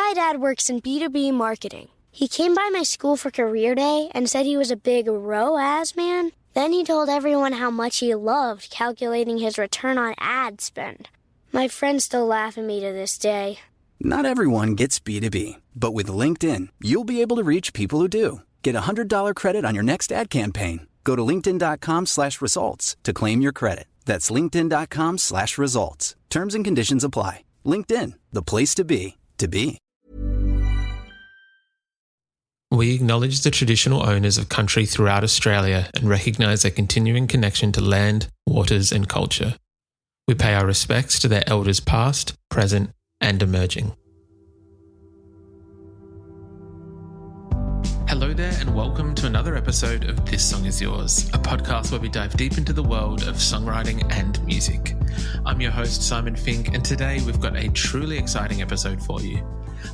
My dad works in B2B marketing. He came by my school for career day and said he was a big ROAS man. Then he told everyone how much he loved calculating his return on ad spend. My friends still laugh at me to this day. Not everyone gets B2B, but with LinkedIn, you'll be able to reach people who do. Get a $100 credit on your next ad campaign. Go to linkedin.com/results to claim your credit. That's linkedin.com/results. Terms and conditions apply. LinkedIn, the place to be, to be. We acknowledge the traditional owners of country throughout Australia and recognise their continuing connection to land, waters and culture. We pay our respects to their elders past, present and emerging. Hello there and welcome to another episode of This Song Is Yours, a podcast where we dive deep into the world of songwriting and music. I'm your host Simon Fink, and today we've got a truly exciting episode for you.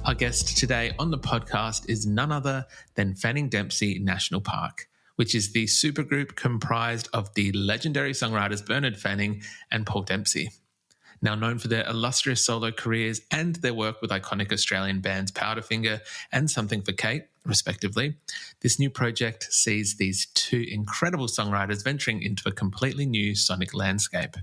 Our guest today on the podcast is none other than Fanning Dempsey National Park, which is the supergroup comprised of the legendary songwriters Bernard Fanning and Paul Dempsey. Now known for their illustrious solo careers and their work with iconic Australian bands Powderfinger and Something for Kate, respectively, this new project sees these two incredible songwriters venturing into a completely new sonic landscape.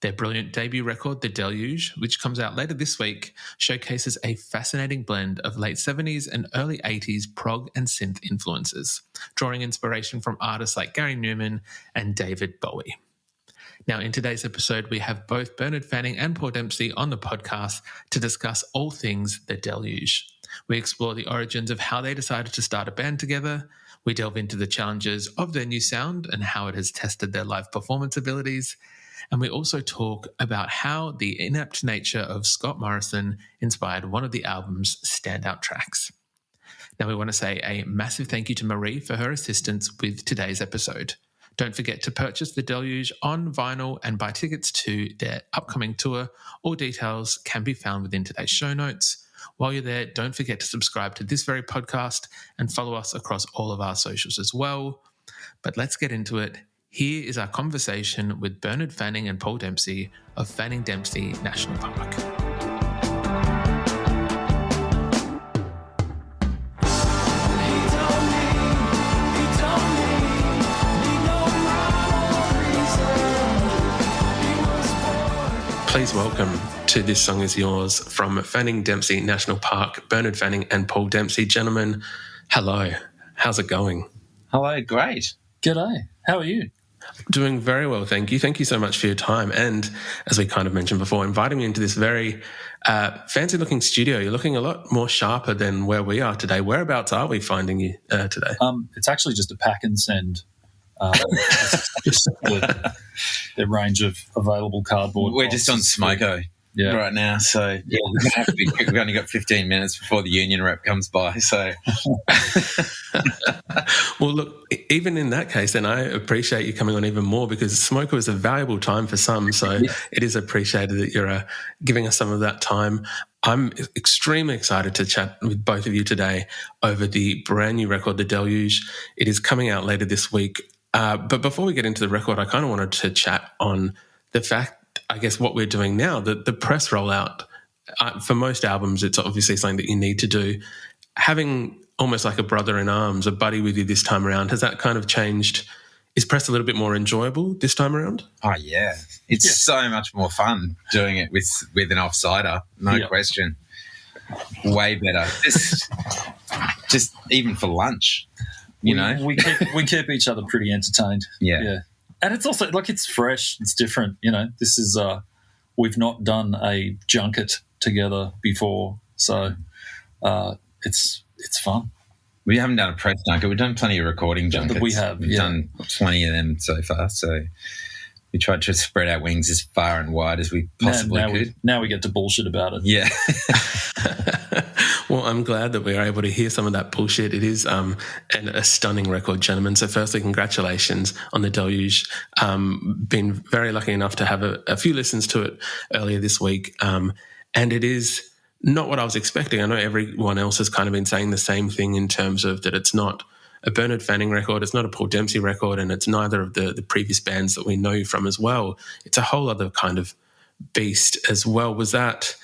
Their brilliant debut record, The Deluge, which comes out later this week, showcases a fascinating blend of late 70s and early 80s prog and synth influences, drawing inspiration from artists like Gary Numan and David Bowie. Now, in today's episode, we have both Bernard Fanning and Paul Dempsey on the podcast to discuss all things The Deluge. We explore the origins of how they decided to start a band together. We delve into the challenges of their new sound and how it has tested their live performance abilities. And we also talk about how the inept nature of Scott Morrison inspired one of the album's standout tracks. Now, we want to say a massive thank you to Marie for her assistance with today's episode. Don't forget to purchase The Deluge on vinyl and buy tickets to their upcoming tour. All details can be found within today's show notes. While you're there, don't forget to subscribe to this very podcast and follow us across all of our socials as well. But let's get into it. Here is our conversation with Bernard Fanning and Paul Dempsey of Fanning Dempsey National Park. Please welcome to This Song Is Yours from Fanning Dempsey National Park, Bernard Fanning and Paul Dempsey. Gentlemen, hello. How's it going? Hello, great. G'day. How are you? Doing very well, thank you. Thank you so much for your time. And as we kind of mentioned before, inviting me into this very fancy-looking studio. You're looking a lot more sharper than where we are today. Whereabouts are we finding you today? It's actually just a pack and send. Just the range of available cardboard. We're just on ScoMo right now, so yeah, we're going to have to be quick. We've only got 15 minutes before the union rep comes by. So, well, look, even in that case, then I appreciate you coming on even more because ScoMo is a valuable time for some. So it is appreciated that you're giving us some of that time. I'm extremely excited to chat with both of you today over the brand new record, The Deluge. It is coming out later this week. But before we get into the record, I kind of wanted to chat on the fact, I guess, what we're doing now, the press rollout. For most albums, it's obviously something that you need to do. Having almost like a brother in arms, a buddy with you this time around, has that kind of changed? Is press a little bit more enjoyable this time around? Oh, yeah. It's so much more fun doing it with an offsider, no question. Way better. Just even for lunch, you know. We keep each other pretty entertained. Yeah. And it's also, like, it's fresh, it's different, you know. This is, we've not done a junket together before, so it's fun. We haven't done a press junket. We've done plenty of recording junkets. We have, We've done plenty of them so far, so we tried to spread our wings as far and wide as we possibly could. Now we get to bullshit about it. Yeah. Well, I'm glad that we are able to hear some of that bullshit. It is a stunning record, gentlemen. So firstly, congratulations on The Deluge. Been very lucky enough to have a few listens to it earlier this week. And it is not what I was expecting. I know everyone else has kind of been saying the same thing in terms of that it's not a Bernard Fanning record, it's not a Paul Dempsey record, and it's neither of the previous bands that we know you from as well. It's a whole other kind of beast as well. Was that,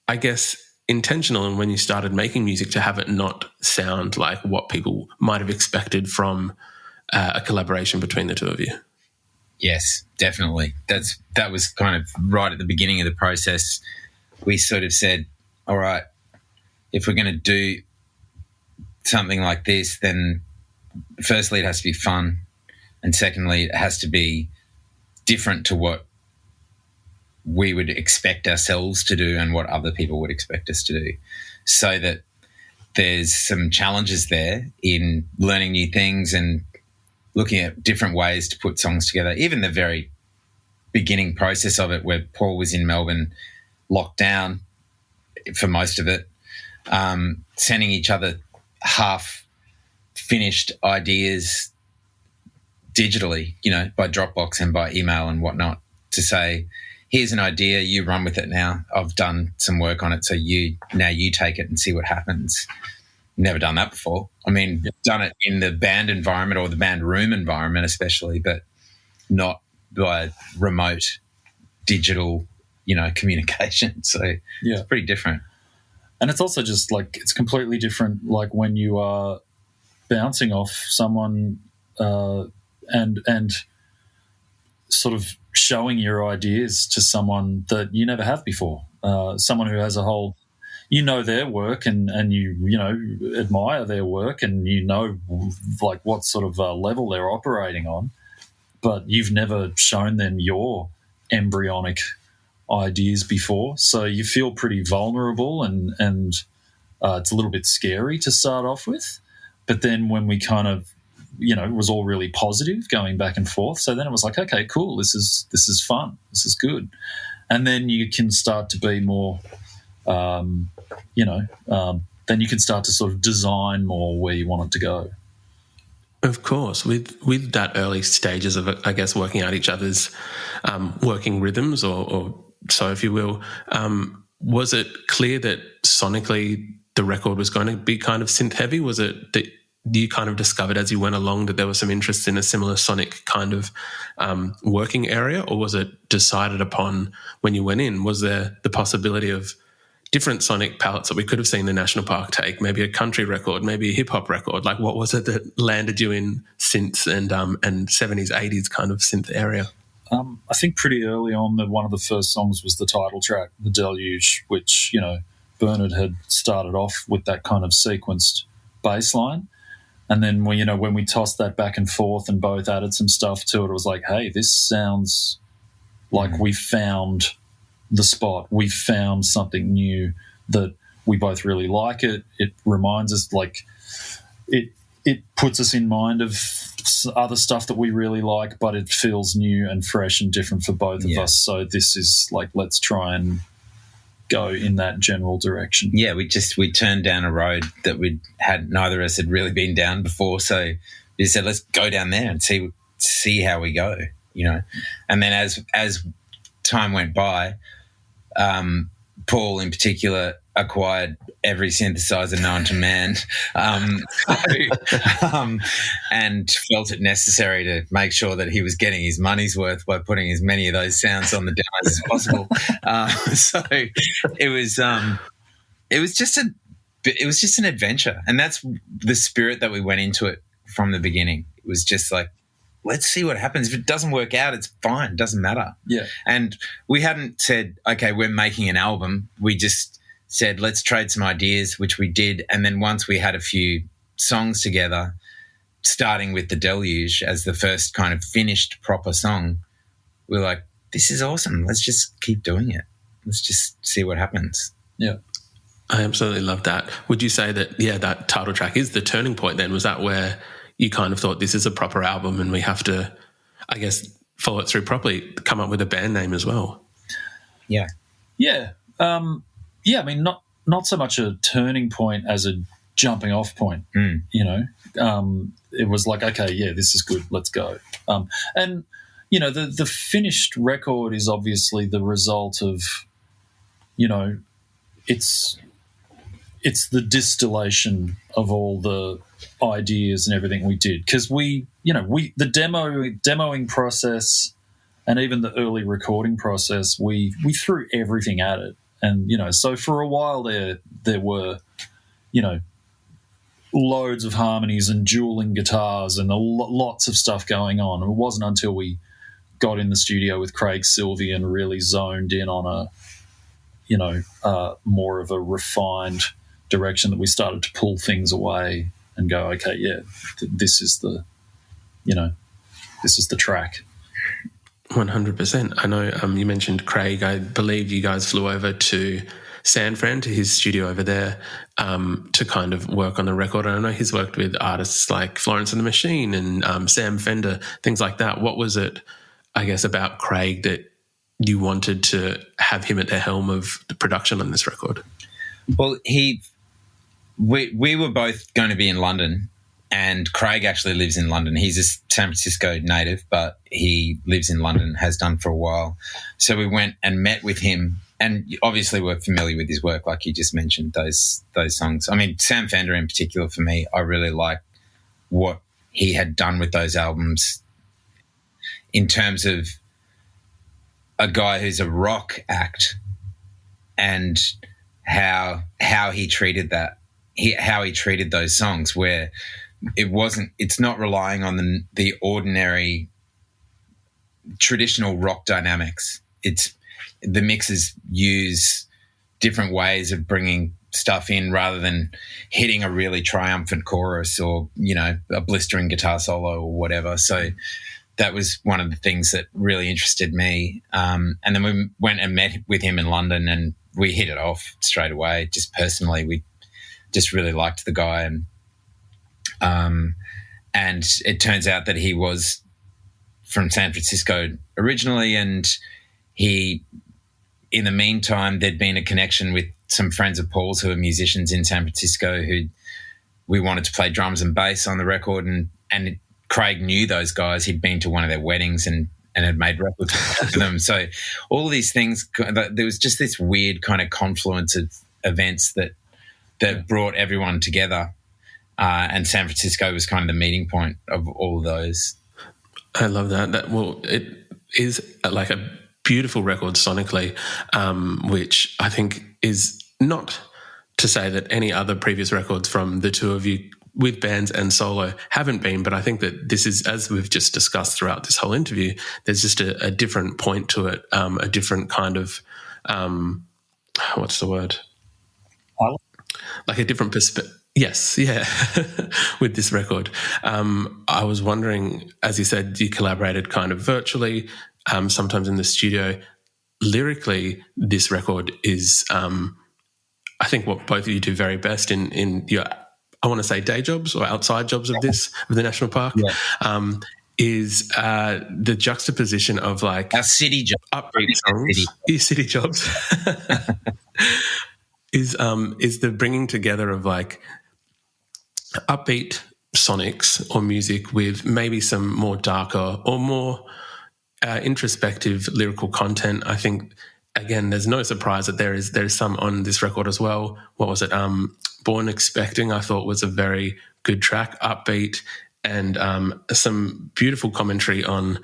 I guess, intentional in when you started making music to have it not sound like what people might have expected from a collaboration between the two of you? Yes, definitely. That was kind of right at the beginning of the process. We sort of said, all right, if we're going to do something like this, then firstly it has to be fun, and secondly it has to be different to what we would expect ourselves to do and what other people would expect us to do, so that there's some challenges there in learning new things and looking at different ways to put songs together. Even the very beginning process of it, where Paul was in Melbourne locked down for most of it, sending each other half-finished ideas digitally, by Dropbox and by email and whatnot, to say, here's an idea, you run with it now. I've done some work on it, so you take it and see what happens. Never done that before. I mean, done it in the band environment or the band room environment especially, but not by remote digital, communication. So it's pretty different. And it's also just like, it's completely different, like when you are bouncing off someone and sort of showing your ideas to someone that you never have before, someone who has a whole, their work and you admire their work and like what sort of level they're operating on, but you've never shown them your embryonic ideas before. So you feel pretty vulnerable and it's a little bit scary to start off with. But then when we kind of, it was all really positive going back and forth. So then it was like, okay, cool, this is fun, this is good. And then you can start to be more, then you can start to sort of design more where you want it to go. Of course, with that early stages of, I guess, working out each other's working rhythms or so, if you will, was it clear that sonically the record was going to be kind of synth heavy? Was it that you kind of discovered as you went along that there was some interest in a similar sonic kind of working area, or was it decided upon when you went in? Was there the possibility of different sonic palettes that we could have seen the National Park take, maybe a country record, maybe a hip-hop record? Like, what was it that landed you in synths and 70s, 80s kind of synth area? I think pretty early on that one of the first songs was the title track, The Deluge, which, Bernard had started off with that kind of sequenced bass line. And then, when we tossed that back and forth and both added some stuff to it, it was like, hey, this sounds like we found the spot. We found something new that we both really like. It reminds us, like, it puts us in mind of other stuff that we really like, but it feels new and fresh and different for both of us. So this is like, let's try and go in that general direction. Yeah, we turned down a road that neither of us had really been down before. So we said, let's go down there and see how we go, And then as time went by, Paul in particular acquired every synthesizer known to man, and felt it necessary to make sure that he was getting his money's worth by putting as many of those sounds on the demos as possible. So it was just an adventure, and that's the spirit that we went into it from the beginning. It was just like, let's see what happens. If it doesn't work out, it's fine. It doesn't matter. Yeah. And we hadn't said, okay, we're making an album. We just said, let's trade some ideas, which we did. And then once we had a few songs together, starting with The Deluge as the first kind of finished proper song, we were like, this is awesome. Let's just keep doing it. Let's just see what happens. Yeah. I absolutely love that. Would you say that, that title track is the turning point then? Was that where you kind of thought this is a proper album and we have to, I guess, follow it through properly, come up with a band name as well? Yeah. Yeah. I mean, not so much a turning point as a jumping off point, It was like, okay, yeah, this is good, let's go. And, the finished record is obviously the result of, it's the distillation of all the ideas and everything we did, because the demoing process and even the early recording process, we threw everything at it And so for a while there were, loads of harmonies and dueling guitars and lots of stuff going on. It wasn't until we got in the studio with Craig Silvey and really zoned in on more of a refined direction that we started to pull things away and go, okay, yeah, this is the track. 100%. I know you mentioned Craig. I believe you guys flew over to San Fran, to his studio over there, to kind of work on the record. And I know he's worked with artists like Florence and the Machine and Sam Fender, things like that. What was it, I guess, about Craig that you wanted to have him at the helm of the production on this record? Well, we were both going to be in London, and Craig actually lives in London. He's a San Francisco native, but he lives in London, has done for a while. So we went and met with him, and obviously we're familiar with his work, like you just mentioned, those songs. I mean, Sam Fender in particular, for me, I really like what he had done with those albums in terms of a guy who's a rock act and how he treated that, how he treated those songs, where it's not relying on the ordinary traditional rock dynamics. It's the mixes use different ways of bringing stuff in rather than hitting a really triumphant chorus or, a blistering guitar solo or whatever. So that was one of the things that really interested me. And then we went and met with him in London, and we hit it off straight away. Just personally, we just really liked the guy. And it turns out that he was from San Francisco originally, and in the meantime, there'd been a connection with some friends of Paul's who are musicians in San Francisco who we wanted to play drums and bass on the record, and Craig knew those guys. He'd been to one of their weddings and had made records for them. So all of these things, there was just this weird kind of confluence of events that brought everyone together. And San Francisco was kind of the meeting point of all of those. I love that. It is like a beautiful record sonically, which I think is not to say that any other previous records from the two of you with bands and solo haven't been, but I think that this is, as we've just discussed throughout this whole interview, there's just a different point to it, a different kind of, what's the word? Like a different perspective. Yes, yeah, with this record. I was wondering, as you said, you collaborated kind of virtually, sometimes in the studio. Lyrically, this record is, I think, what both of you do very best in your, I want to say, day jobs or outside jobs of the National Park, is the juxtaposition of like our city jobs, upbeat songs, city jobs, is the bringing together of like upbeat sonics or music with maybe some more darker or more introspective lyrical content. I think, again, there's no surprise that there's some on this record as well. What was it? Born Expecting, I thought, was a very good track, upbeat, and some beautiful commentary on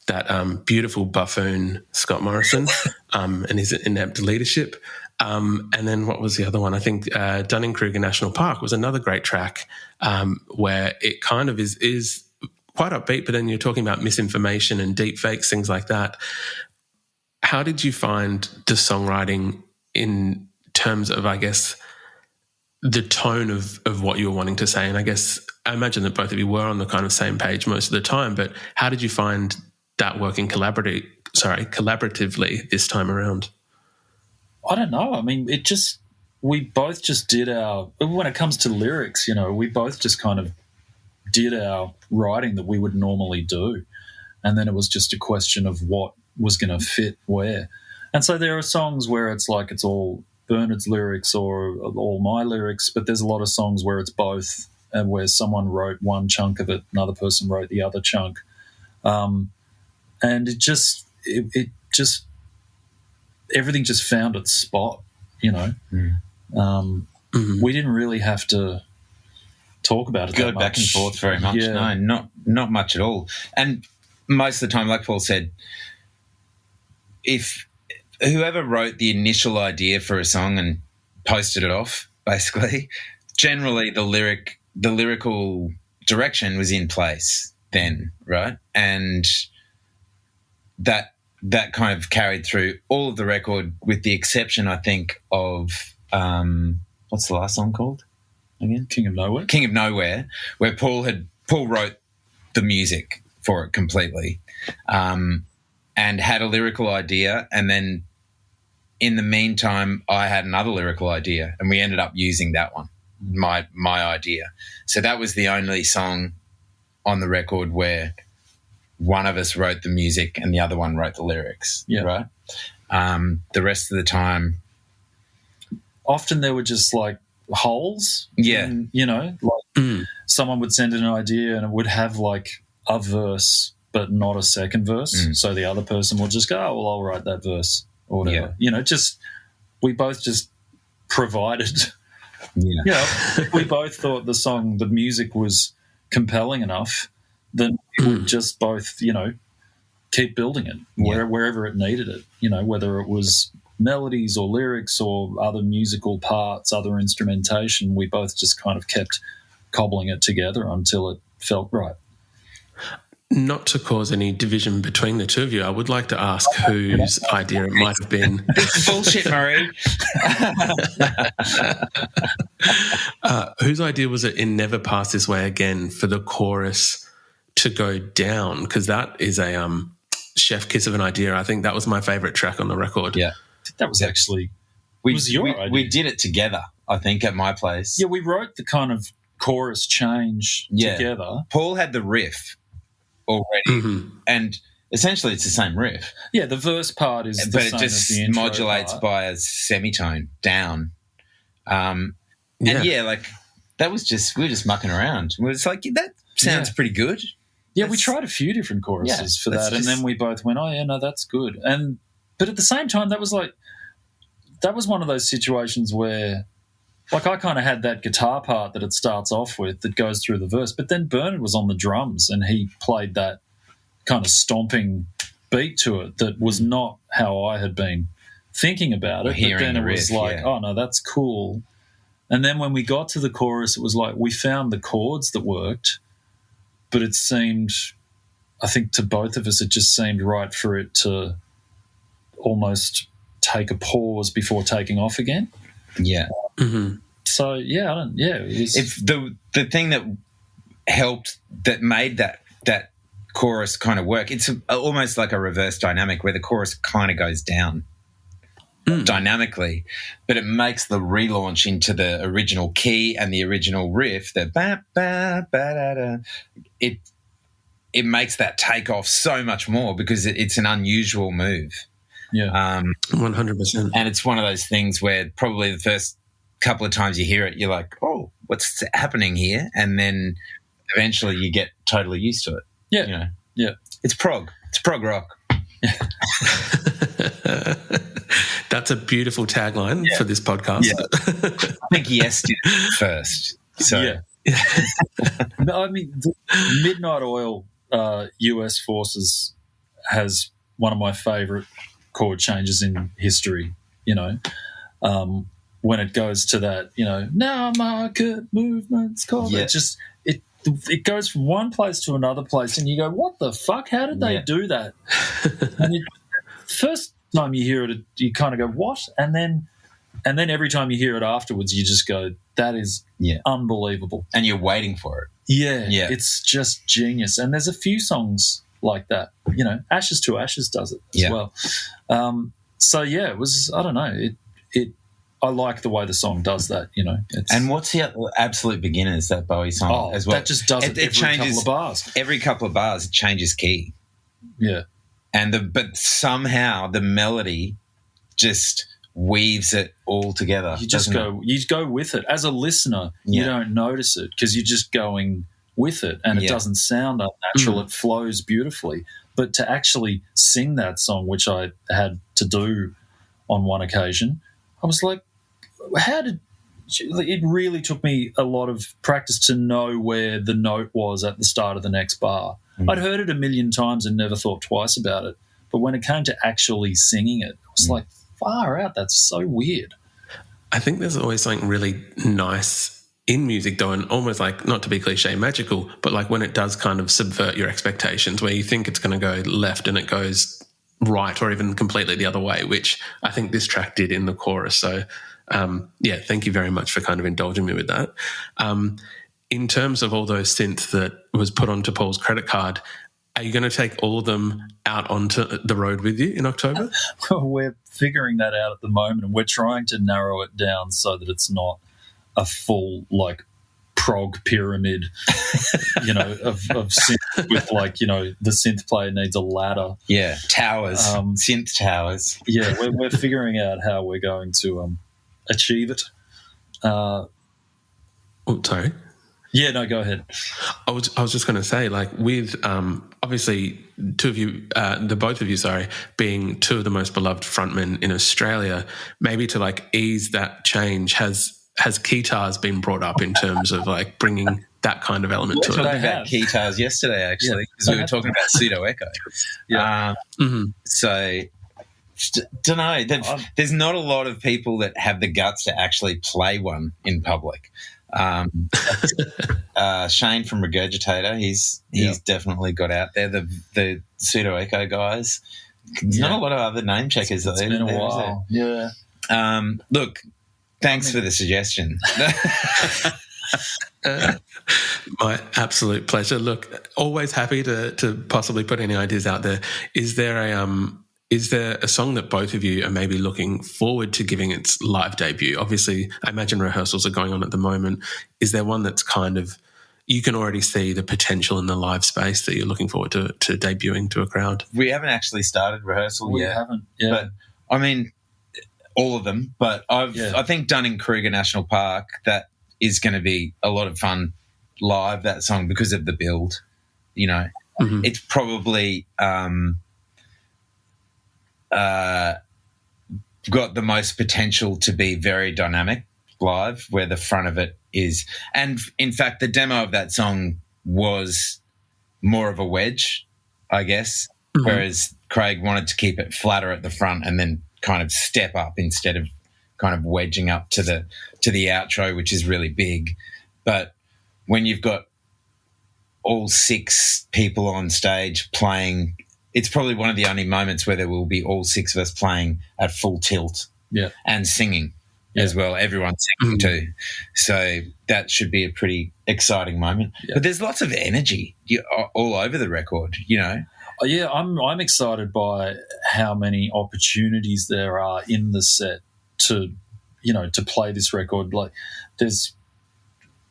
that beautiful buffoon Scott Morrison and his inept leadership. And then what was the other one? I think Dunning-Kruger National Park was another great track where it kind of is quite upbeat, but then you're talking about misinformation and deep fakes, things like that. How did you find the songwriting in terms of, I guess, the tone of what you were wanting to say? And I guess I imagine that both of you were on the kind of same page most of the time, but how did you find that working collaboratively this time around? I don't know. I mean, we both just did when it comes to lyrics, we both just kind of did our writing that we would normally do. And then it was just a question of what was going to fit where. And so there are songs where it's like it's all Bernard's lyrics or all my lyrics, but there's a lot of songs where it's both, and where someone wrote one chunk of it, another person wrote the other chunk. And it just everything just found its spot, We didn't really have to talk about it go that much. Back and forth very much. Yeah. No, not much at all. And most of the time, like Paul said, if whoever wrote the initial idea for a song and posted it off, basically, generally the lyrical direction was in place then, right? And that kind of carried through all of the record, with the exception, I think, of what's the last song called again? King of Nowhere, where Paul wrote the music for it completely, and had a lyrical idea, and then in the meantime I had another lyrical idea, and we ended up using that one, my idea. So that was the only song on the record where one of us wrote the music and the other one wrote the lyrics, right? The rest of the time, often there were just like holes. Yeah. And, you know, like someone would send in an idea and it would have like a verse but not a second verse. So the other person will just go, oh, well, I'll write that verse or whatever. Yeah. You know, just we both just provided. Yeah. You know, we both thought the music was compelling enough that we would just both, you know, keep building it wherever it needed it, you know, whether it was melodies or lyrics or other musical parts, other instrumentation. We both just kind of kept cobbling it together until it felt right. Not to cause any division between the two of you, I would like to ask whose idea it might have been. It's bullshit, Murray. Whose idea was it in Never Pass This Way Again for the chorus to go down? Because that is a chef kiss of an idea. I think that was my favourite track on the record. Yeah. That was actually your idea. We did it together, I think, at my place. Yeah, we wrote the kind of chorus change together. Paul had the riff already, and essentially it's the same riff. Yeah, the verse part is the but same it just as the intro modulates part. by a semitone down. And like that was we were just mucking around. It was like, that sounds pretty good. Yeah, we tried a few different choruses for that, and then we both went, oh yeah, no, that's good. But at the same time, that was one of those situations where, like, I kind of had that guitar part that it starts off with that goes through the verse, but then Bernard was on the drums and he played that kind of stomping beat to it that was not how I had been thinking about it. But then it was like, oh no, that's cool. And then when we got to the chorus, it was like we found the chords that worked, but it seemed, I think to both of us, it just seemed right for it to almost take a pause before taking off again. Yeah. So it's the thing that helped, that made that chorus kind of work. It's almost like a reverse dynamic where the chorus kind of goes down dynamically, but it makes the relaunch into the original key and the original riff, the ba ba ba da da. It makes that take off so much more because it's an unusual move. Yeah, 100%. And it's one of those things where probably the first couple of times you hear it, you're like, oh, what's happening here? And then eventually you get totally used to it. Yeah. You know? Yeah. It's prog rock. That's a beautiful tagline for this podcast. Yeah. I think Yes did it first. So yeah. No, I mean, the Midnight Oil US Forces has one of my favourite chord changes in history, you know, when it goes to that, you know, now market movements call it just it goes from one place to another place and you go, what the fuck, how did they do that? And first time you hear it, you kind of go, what? And then every time you hear it afterwards, you just go, that is unbelievable. And you're waiting for it. Yeah, it's just genius. And there's a few songs like that, you know. Ashes to Ashes does it as well. So yeah, it was, I don't know, it I like the way the song does that, you know. And what's the Absolute Beginners, that Bowie song as well? That just does it every couple of bars. Every couple of bars it changes key. Yeah. But somehow the melody just weaves it all together. You just go with it. As a listener, you don't notice it because you're just going with it and it doesn't sound unnatural. It flows beautifully. But to actually sing that song, which I had to do on one occasion, I was like, it really took me a lot of practice to know where the note was at the start of the next bar. I'd heard it a million times and never thought twice about it. But when it came to actually singing it, I It's like, far out, that's so weird. I think there's always something really nice in music, though, and almost like, not to be cliche, magical, but like when it does kind of subvert your expectations, where you think it's going to go left and it goes right, or even completely the other way, which I think this track did in the chorus. So, thank you very much for kind of indulging me with that. In terms of all those synth that was put onto Paul's credit card, are you going to take all of them out onto the road with you in October? We're figuring that out at the moment, and we're trying to narrow it down so that it's not a full, like, prog pyramid, of synth with, like, the synth player needs a ladder. Yeah, towers, synth towers. Yeah, we're figuring out how we're going to achieve it. Sorry. Yeah, no, go ahead. I was just going to say, like, with obviously two of you, the both of you, being two of the most beloved frontmen in Australia, maybe to like ease that change, has guitars been brought up in terms of like bringing that kind of element to it? We were talking about guitars yesterday, actually, because we were talking about pseudo echo. Yeah. So, don't know. There's not a lot of people that have the guts to actually play one in public. Shane from Regurgitator, he's definitely got out there. The pseudo echo guys. There's not a lot of other name checkers. It's been a while. Yeah. Look, thanks for the suggestion. My absolute pleasure. Look, always happy to possibly put any ideas out there. Is there a song that both of you are maybe looking forward to giving its live debut? Obviously, I imagine rehearsals are going on at the moment. Is there one that's kind of, you can already see the potential in the live space that you're looking forward to debuting to a crowd? We haven't actually started rehearsal yet. We haven't, yeah. But, I mean, all of them. But I think Dunning-Kruger National Park, that is going to be a lot of fun live, that song, because of the build. It's probably... got the most potential to be very dynamic live, where the front of it is. And in fact, the demo of that song was more of a wedge, I guess, whereas Craig wanted to keep it flatter at the front and then kind of step up instead of kind of wedging up to the outro, which is really big. But when you've got all six people on stage playing, it's probably one of the only moments where there will be all six of us playing at full tilt and singing as well. Everyone's singing too. So that should be a pretty exciting moment. Yeah. But there's lots of energy all over the record, Yeah, I'm excited by how many opportunities there are in the set to play this record. Like, there's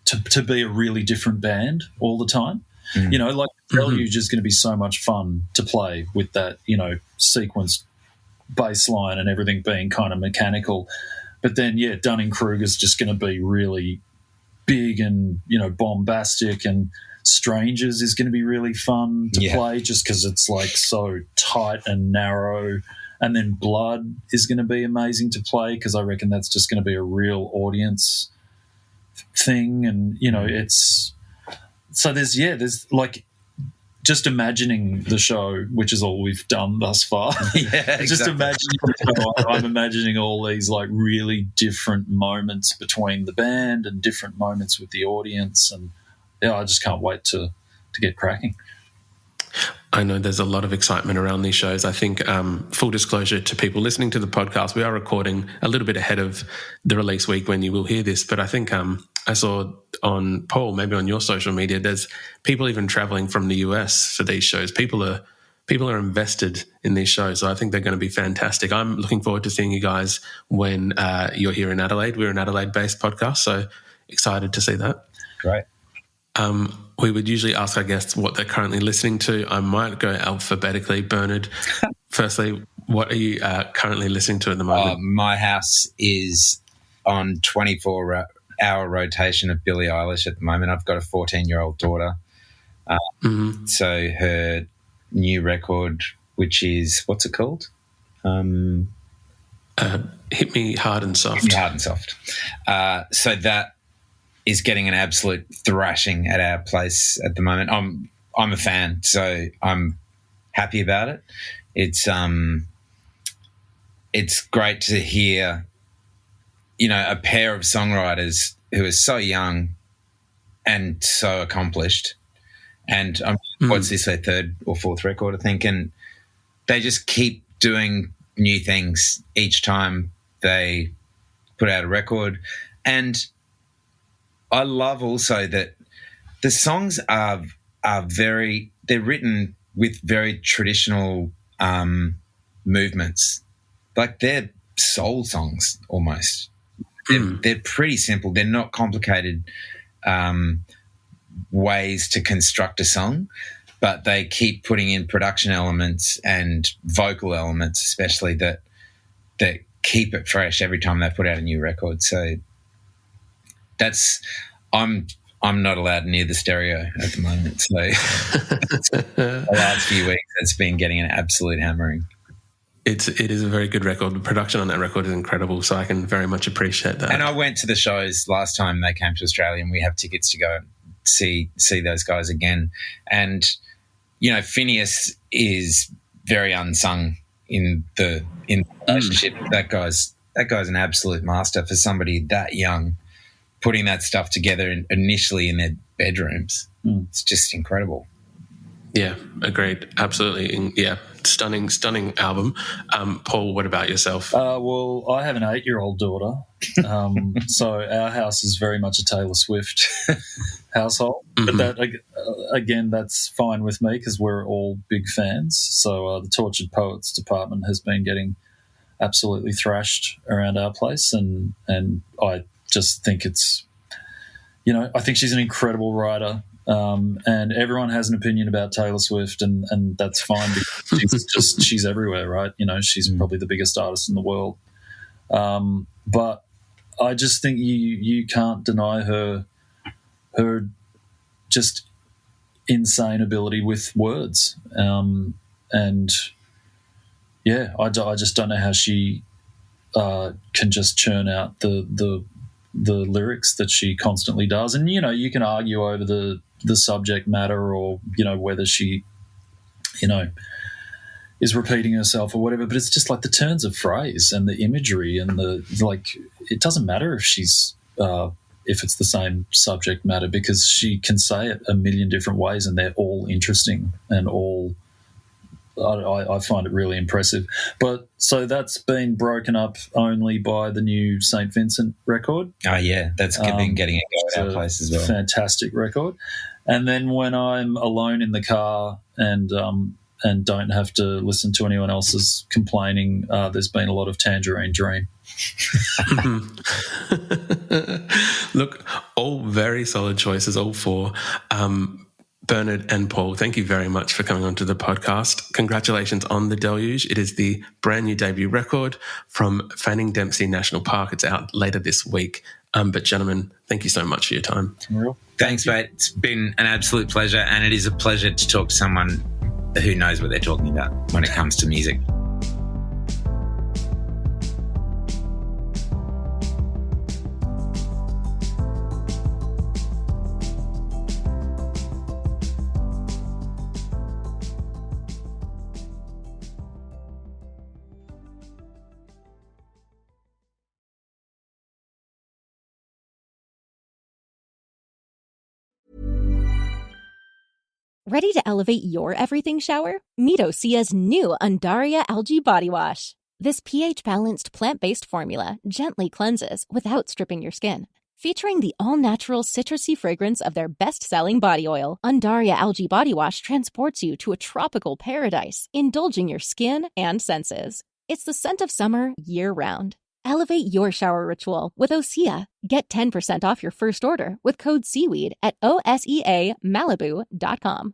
to be a really different band all the time. Like Deluge is going to be so much fun to play with that, sequenced bass line and everything being kind of mechanical. But then, Dunning-Kruger's just going to be really big and, bombastic, and Strangers is going to be really fun to play just because it's like so tight and narrow. And then Blood is going to be amazing to play because I reckon that's just going to be a real audience thing. And, it's... So there's like just imagining the show, which is all we've done thus far. Just imagining the show, I'm imagining all these like really different moments between the band and different moments with the audience, and I just can't wait to get cracking. I know there's a lot of excitement around these shows. I think, full disclosure to people listening to the podcast, we are recording a little bit ahead of the release week when you will hear this, but I think I saw on Paul, maybe on your social media, there's people even traveling from the US for these shows. People are invested in these shows, so I think they're going to be fantastic. I'm looking forward to seeing you guys when you're here in Adelaide. We're an Adelaide-based podcast, so excited to see that. Great. We would usually ask our guests what they're currently listening to. I might go alphabetically. Bernard, firstly, what are you currently listening to at the moment? My house is on 24-hour rotation of Billie Eilish at the moment. I've got a 14-year-old daughter. So her new record, which is, what's it called? Hit Me Hard and Soft. Hit Me Hard and Soft. So that is getting an absolute thrashing at our place at the moment. I'm a fan, so I'm happy about it. It's it's great to hear, a pair of songwriters who are so young and so accomplished. And what's this, their third or fourth record, I think, and they just keep doing new things each time they put out a record. And I love also that the songs are they're written with very traditional movements. Like they're soul songs almost. They're pretty simple. They're not complicated ways to construct a song, but they keep putting in production elements and vocal elements, especially that keep it fresh every time they put out a new record. So I'm not allowed near the stereo at the moment. So the last few weeks, it's been getting an absolute hammering. It is a very good record. The production on that record is incredible, so I can very much appreciate that. And I went to the shows last time they came to Australia, and we have tickets to go see those guys again. And Phineas is very unsung in the relationship. That guy's an absolute master for somebody that young, putting that stuff together initially in their bedrooms. It's just incredible. Yeah, agreed. Absolutely. Yeah, stunning album. Paul, what about yourself? Well, I have an 8-year-old daughter, so our house is very much a Taylor Swift household. But that, again, that's fine with me because we're all big fans. So the Tortured Poets department has been getting absolutely thrashed around our place, and I just think it's, I think she's an incredible writer. And everyone has an opinion about Taylor Swift, and that's fine because she's everywhere, right? She's probably the biggest artist in the world. But I just think you can't deny her just insane ability with words. And yeah, I just don't know how she can just churn out the lyrics that she constantly does. And you can argue over the subject matter, or whether she is repeating herself or whatever, but it's just like the turns of phrase and the imagery and it doesn't matter if she's if it's the same subject matter, because she can say it a million different ways and they're all interesting and all I find it really impressive. But so that's been broken up only by the new St. Vincent record. Oh, yeah, that's been getting a go at our place as well. Fantastic record. And then when I'm alone in the car and don't have to listen to anyone else's complaining, there's been a lot of Tangerine Dream. Look, all very solid choices, all four. Bernard and Paul, thank you very much for coming onto the podcast. Congratulations on The Deluge. It is the brand new debut record from Fanning Dempsey National Park. It's out later this week. But gentlemen, thank you so much for your time. Thanks, mate. It's been an absolute pleasure, and it is a pleasure to talk to someone who knows what they're talking about when it comes to music. Ready to elevate your everything shower? Meet Osea's new Undaria Algae Body Wash. This pH-balanced plant-based formula gently cleanses without stripping your skin. Featuring the all-natural citrusy fragrance of their best-selling body oil, Undaria Algae Body Wash transports you to a tropical paradise, indulging your skin and senses. It's the scent of summer year-round. Elevate your shower ritual with Osea. Get 10% off your first order with code SEAWEED at OSEAMalibu.com.